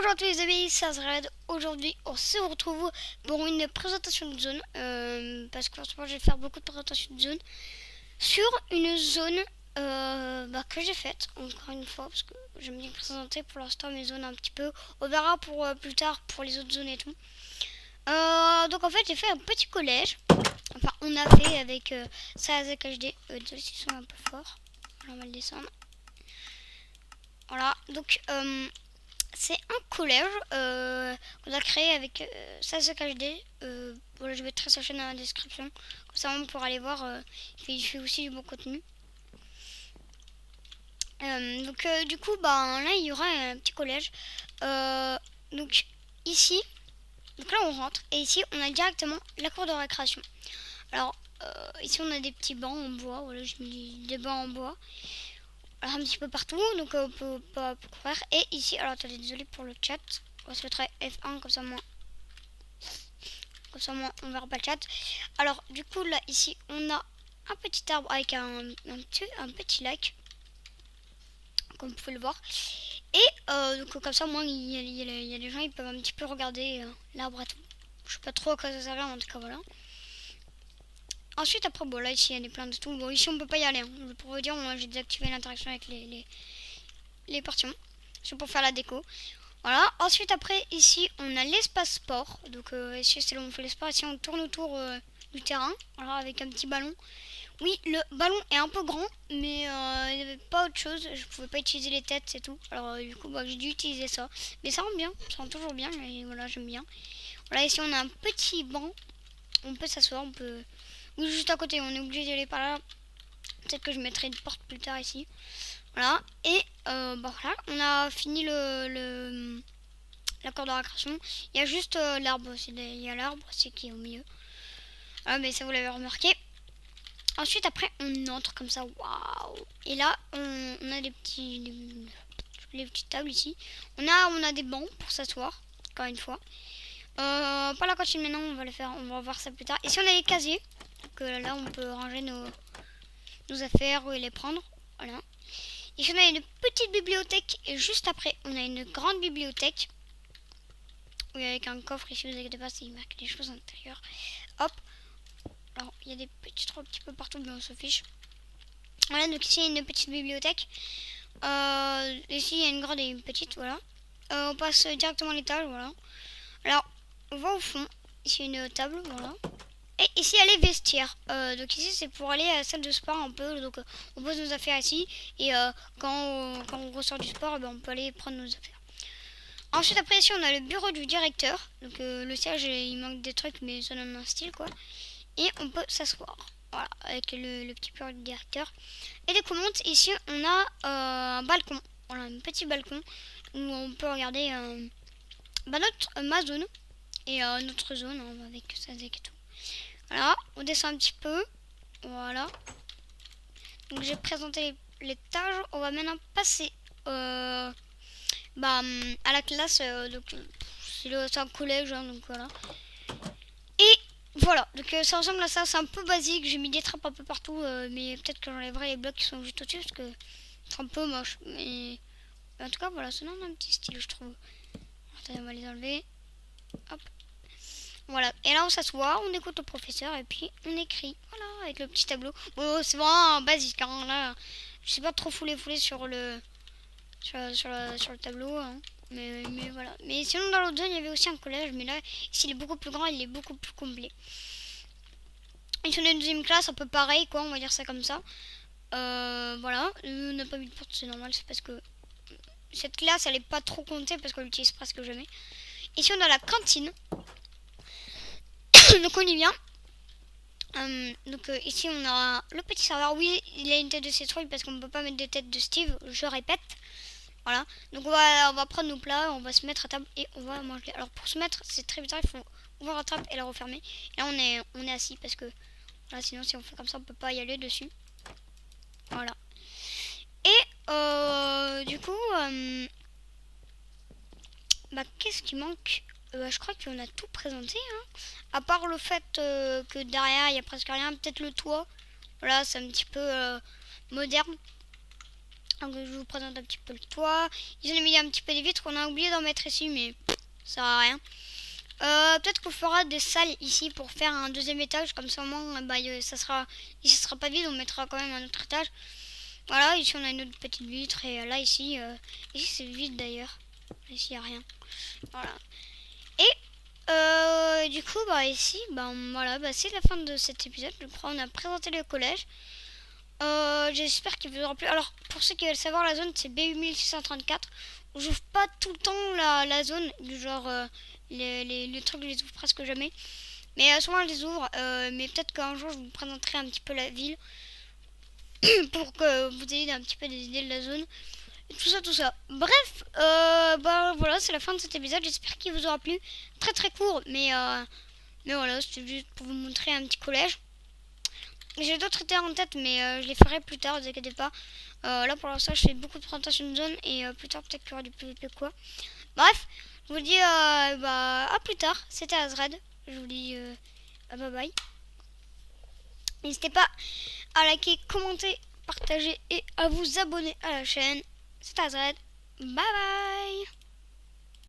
Aujourd'hui les amis, ça se raid. Aujourd'hui on se retrouve pour une présentation de zone parce que je vais faire beaucoup de présentations de zone sur une zone que j'ai faite encore une fois parce que j'aime bien présenter pour l'instant mes zones un petit peu. On verra pour plus tard pour les autres zones et tout. Donc en fait j'ai fait un petit collège. Enfin on a fait avec ça avec HD. Désolé s'ils sont un peu forts. On va le descendre. Voilà donc c'est un collège qu'on a créé avec SazaKHD. Voilà, je mettrai sa chaîne dans la description. Comme ça, on pourra aller voir. Il fait aussi du bon contenu. Du coup, là, il y aura un petit collège. Donc, ici, donc là, on rentre. Et ici, on a directement la cour de récréation. Alors, ici, on a des petits bancs en bois. Voilà, je mets des bancs en bois. Alors, un petit peu partout, donc on peut pas courir. Et ici, alors attendez, désolé pour le chat. On se mettrait F1 comme ça moi on verra pas le chat. Alors du coup là ici on a un petit arbre avec un petit lac comme vous pouvez le voir. Et donc comme ça moi il y a des gens ils peuvent un petit peu regarder l'arbre et tout. Je sais pas trop à quoi ça sert en tout cas voilà. Ensuite après bon là ici il y a des plantes de tout. Bon ici on peut pas y aller hein. Pour vous dire moi j'ai désactivé l'interaction avec les portions. C'est pour faire la déco. Voilà, ensuite après ici on a l'espace sport. Donc ici c'est là où on fait les sports. Ici on tourne autour du terrain. Voilà, avec un petit ballon. Oui, le ballon est un peu grand, mais il n'y avait pas autre chose. Je pouvais pas utiliser les têtes, c'est tout. Alors du coup j'ai dû utiliser ça. Mais ça rend bien, ça rend toujours bien. Et voilà, j'aime bien. Voilà, ici on a un petit banc. On peut s'asseoir, on peut... Oui, juste à côté, on est obligé d'y aller par là. Peut-être que je mettrai une porte plus tard ici. Voilà, et voilà, on a fini la cour de récréation. Il y a juste l'arbre, il y a l'arbre, c'est qui est au milieu. Mais ça vous l'avez remarqué. Ensuite après on entre comme ça, waouh. Et là on a les petites tables ici. On a des bancs pour s'asseoir, encore une fois. Pas la cantine maintenant, on va le faire, on va voir ça plus tard. Ici on a les casiers, donc là on peut ranger nos affaires et les prendre. Voilà. Ici on a une petite bibliothèque et juste après on a une grande bibliothèque. Oui, avec un coffre ici, vous inquiétez pas, c'est marqué des choses à l'intérieur. Hop. Alors il y a des petits trous un petit peu partout mais on se fiche. Voilà, donc ici il y a une petite bibliothèque. Ici il y a une grande et une petite, voilà. On passe directement à l'étage, voilà. Alors on va au fond. Ici il y a une table, voilà. Et ici il y a les vestiaires. Donc ici c'est pour aller à la salle de sport un peu. Donc on pose nos affaires ici. Et quand on ressort du sport, on peut aller prendre nos affaires. Ensuite après ici on a le bureau du directeur. Donc le siège il manque des trucs mais ça donne un style quoi. Et on peut s'asseoir. Voilà, avec le petit bureau du directeur. Et des commandes, ici on a un balcon. Voilà, un petit balcon où on peut regarder ma zone et notre zone avec ça et tout. Voilà, on descend un petit peu. Voilà. Donc j'ai présenté l'étage. On va maintenant passer à la classe. Donc c'est un collège, hein, donc voilà. Et voilà, donc ça ressemble à ça, c'est un peu basique, j'ai mis des trappes un peu partout, mais peut-être que j'enlèverai les blocs qui sont juste au-dessus parce que c'est un peu moche. Mais en tout cas, voilà, ça donne un petit style, je trouve. Attendez, on va les enlever. Hop. Voilà, et là on s'assoit, on écoute le professeur et puis on écrit. Voilà, avec le petit tableau. Bon, c'est vraiment basique, hein, là. Je sais pas trop fouler sur le tableau, hein. Mais voilà. Mais sinon dans l'autre zone il y avait aussi un collège, mais là ici il est beaucoup plus grand, il est beaucoup plus complet. Et sur la deuxième classe, un peu pareil, quoi, on va dire ça comme ça. Voilà, on n'a pas mis de porte, c'est normal, c'est parce que cette classe, elle est pas trop comptée parce qu'on l'utilise presque jamais. Ici, on a la cantine. Donc, on y vient. Ici, on a le petit serveur. Oui, il a une tête de citrouille parce qu'on ne peut pas mettre de tête de Steve, je répète. Voilà, donc on va prendre nos plats, on va se mettre à table et on va manger. Alors, pour se mettre, c'est très bizarre, il faut ouvrir la trappe et la refermer. Et là, on est assis parce que voilà, sinon si on fait comme ça on peut pas y aller dessus. Voilà. Et du coup qu'est-ce qui manque? Je crois qu'on a tout présenté, hein. À part le fait que derrière il y a presque rien. Peut-être le toit. Voilà, c'est un petit peu moderne. Donc je vous présente un petit peu le toit. Ils ont mis un petit peu des vitres. On a oublié d'en mettre ici, mais ça sert à rien. Peut-être qu'on fera des salles ici pour faire un deuxième étage. Comme ça au moins ça sera pas vide. On mettra quand même un autre étage. Voilà, ici on a une autre petite vitre. Et là ici c'est vide d'ailleurs. Ici il n'y a rien. Voilà. Et du coup ici voilà, c'est la fin de cet épisode. Je crois on a présenté le collège. J'espère qu'il vous aura plu. Alors pour ceux qui veulent savoir, la zone c'est BU1634. J'ouvre pas tout le temps la zone, du genre les trucs je les ouvre presque jamais. Mais souvent je les ouvre, mais peut-être qu'un jour je vous présenterai un petit peu la ville pour que vous ayez un petit peu des idées de la zone. Et tout ça. Bref, voilà, c'est la fin de cet épisode. J'espère qu'il vous aura plu. Très très court, mais voilà, c'était juste pour vous montrer un petit collège. J'ai d'autres idées en tête, mais je les ferai plus tard, ne vous inquiétez pas. Là pour l'instant, je fais beaucoup de présentations de zone et plus tard, peut-être qu'il y aura du PVP quoi. Bref, je vous dis à plus tard. C'était Azred. Je vous dis bye bye. N'hésitez pas à liker, commenter, partager et à vous abonner à la chaîne. C'était Azred. Bye bye.